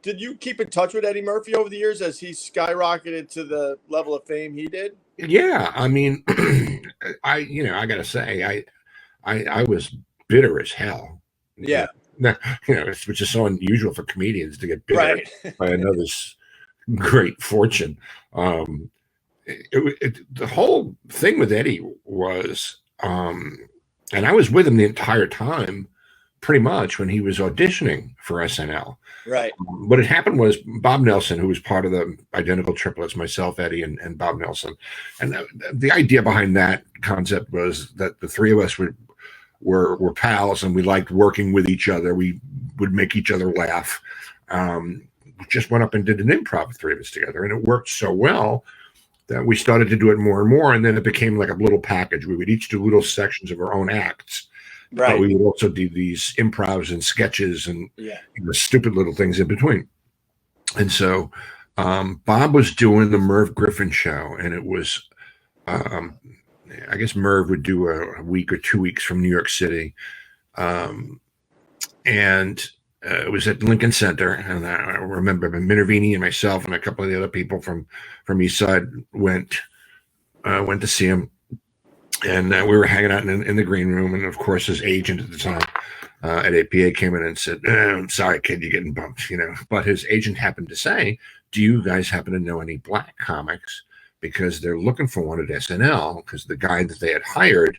did you keep in touch with Eddie Murphy over the years as he skyrocketed to the level of fame he did? Yeah, I mean, I gotta say, I was bitter as hell. Yeah. Which is so unusual for comedians to get bitter Right. by another's great fortune. The whole thing with Eddie was, and I was with him the entire time, pretty much when he was auditioning for SNL. Right. What had happened was Bob Nelson, who was part of the identical triplets, myself, Eddie, and Bob Nelson, and the idea behind that concept was that the three of us were pals and we liked working with each other. We would make each other laugh. We just went up and did an improv, the three of us together, and it worked so well that we started to do it more and more, and then it became like a little package. We would each do little sections of our own acts. Right. But we would also do these improvs and sketches and stupid little things in between. And so Bob was doing the Merv Griffin show, and it was, I guess Merv would do a week or 2 weeks from New York City. And it was at Lincoln Center. And I remember Minervini and myself and a couple of the other people from East Side went to see him. And we were hanging out in the green room. And of course, his agent at the time at APA came in and said, I'm sorry, kid, you're getting bumped, But his agent happened to say, do you guys happen to know any black comics? Because they're looking for one at SNL, because the guy that they had hired,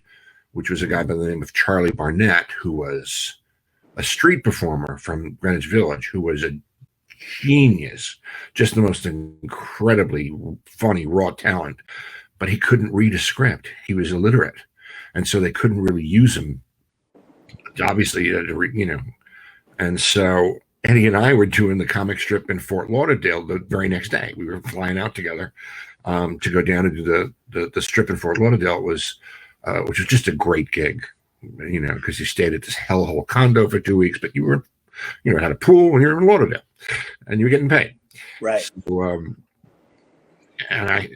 which was a guy by the name of Charlie Barnett, who was a street performer from Greenwich Village, who was a genius, just the most incredibly funny, raw talent. But he couldn't read a script. He was illiterate. And so they couldn't really use him. Obviously, And so Eddie and I were doing the comic strip in Fort Lauderdale the very next day. We were flying out together to go down and do the strip in Fort Lauderdale, which was just a great gig, because you stayed at this hellhole condo for 2 weeks, but you were, had a pool and you were in Lauderdale and you were getting paid. Right. So, and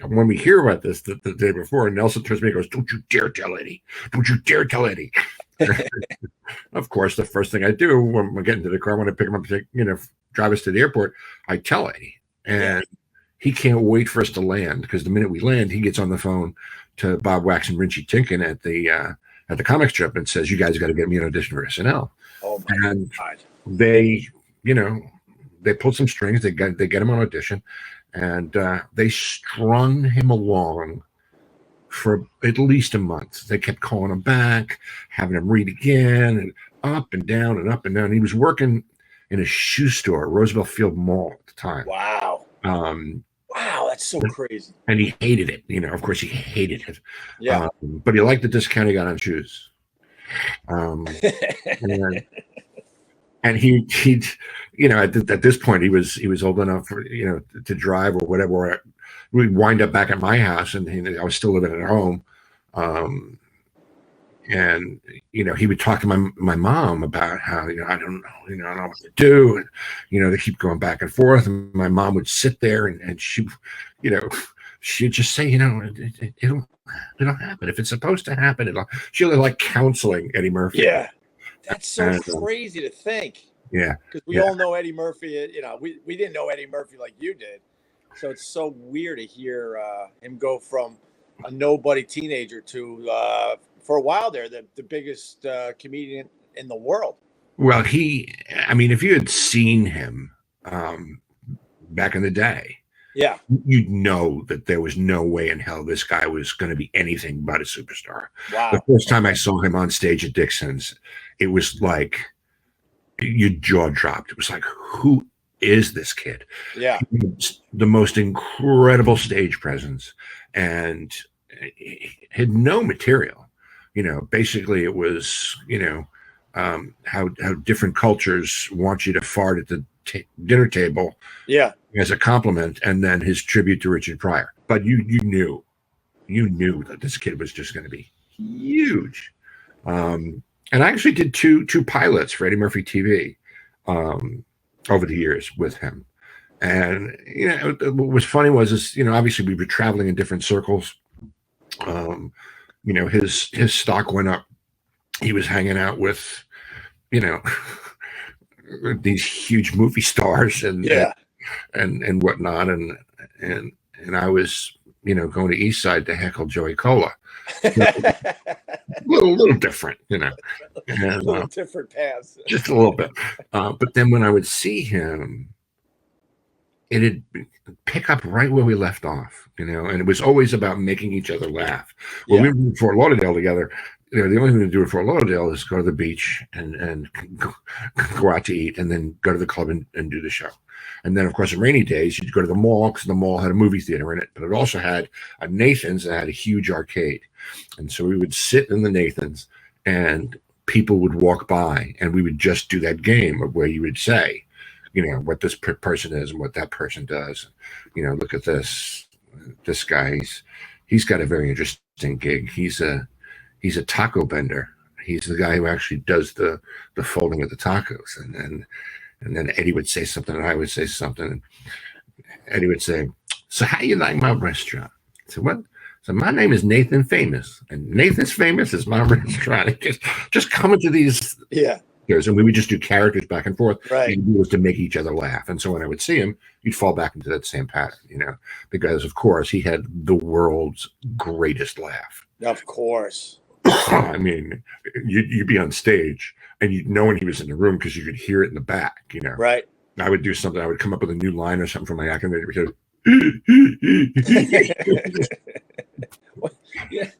when we hear about this the day before, Nelson turns to me and goes, don't you dare tell Eddie. Don't you dare tell Eddie. Of course, the first thing I do when we get into the car, when I pick him up, drive us to the airport, I tell Eddie. And he can't wait for us to land, because the minute we land, he gets on the phone to Bob Wax and Richie Tinkin at the comic strip and says, you guys got to get me an audition for SNL. Oh my God. They pulled some strings. They get him on audition, and they strung him along for at least a month. They kept calling him back, having him read again, and up and down and up and down. He was working in a shoe store at Roosevelt Field Mall at the time. Wow. Wow, that's so crazy. And he hated it. Of course, he hated it. Yeah. But he liked the discount he got on shoes. And he at this point he was old enough for, to drive or whatever. We'd wind up back at my house, and I was still living at home. And he would talk to my mom about how I don't know what to do, and they keep going back and forth. And my mom would sit there and she, she'd just say, it'll happen if it's supposed to happen. She like counseling Eddie Murphy. Yeah. That's so crazy to think. Yeah. Because we all know Eddie Murphy. We didn't know Eddie Murphy like you did. So it's so weird to hear him go from a nobody teenager to, for a while there, the biggest comedian in the world. Well, if you had seen him back in the day, you'd know that there was no way in hell this guy was going to be anything but a superstar. Wow. The first time I saw him on stage at Dixon's, it was like your jaw dropped. It was like, who is this kid? Yeah. The most incredible stage presence, and had no material. Basically it was, how different cultures want you to fart at the dinner table. Yeah. As a compliment, and then his tribute to Richard Pryor. But you knew that this kid was just going to be huge. And I actually did two pilots for Eddie Murphy TV over the years with him. And what was funny was obviously we were traveling in different circles. His stock went up. He was hanging out with these huge movie stars and Yeah. and whatnot, and I was, you know, going to East Side to heckle Joey Cola. A little different, you know, and, A little different paths. just a little bit. But then when I would see him, it'd pick up right where we left off, you know, and it was always about making each other laugh. When we were in Fort Lauderdale together, you know, the only thing to do at Fort Lauderdale is go to the beach and go out to eat, and then go to the club and do the show. And then, of course, on rainy days, you'd go to the mall, because the mall had a movie theater in it, but it also had a Nathan's that had a huge arcade. And so we would sit in the Nathan's, and people would walk by, and we would just do that game of where you would say, you know, what this person is and what that person does. You know, look at this guy. He's got a very interesting gig. He's a taco bender. He's the guy who actually does the folding of the tacos. And then Eddie would say something, and I would say something. And Eddie would say, "So how you like my restaurant?" I said, "What?" So my name is Nathan Famous, and Nathan's Famous is my restaurant. Just coming to these. Yeah. And we would just do characters back and forth. Right. And it was to make each other laugh. And so when I would see him, you'd fall back into that same pattern, you know, because of course he had the world's greatest laugh. Of course. I mean, you'd be on stage and you'd know when he was in the room because you could hear it in the back, you know. Right. I would do something. I would come up with a new line or something for my acting. Yeah.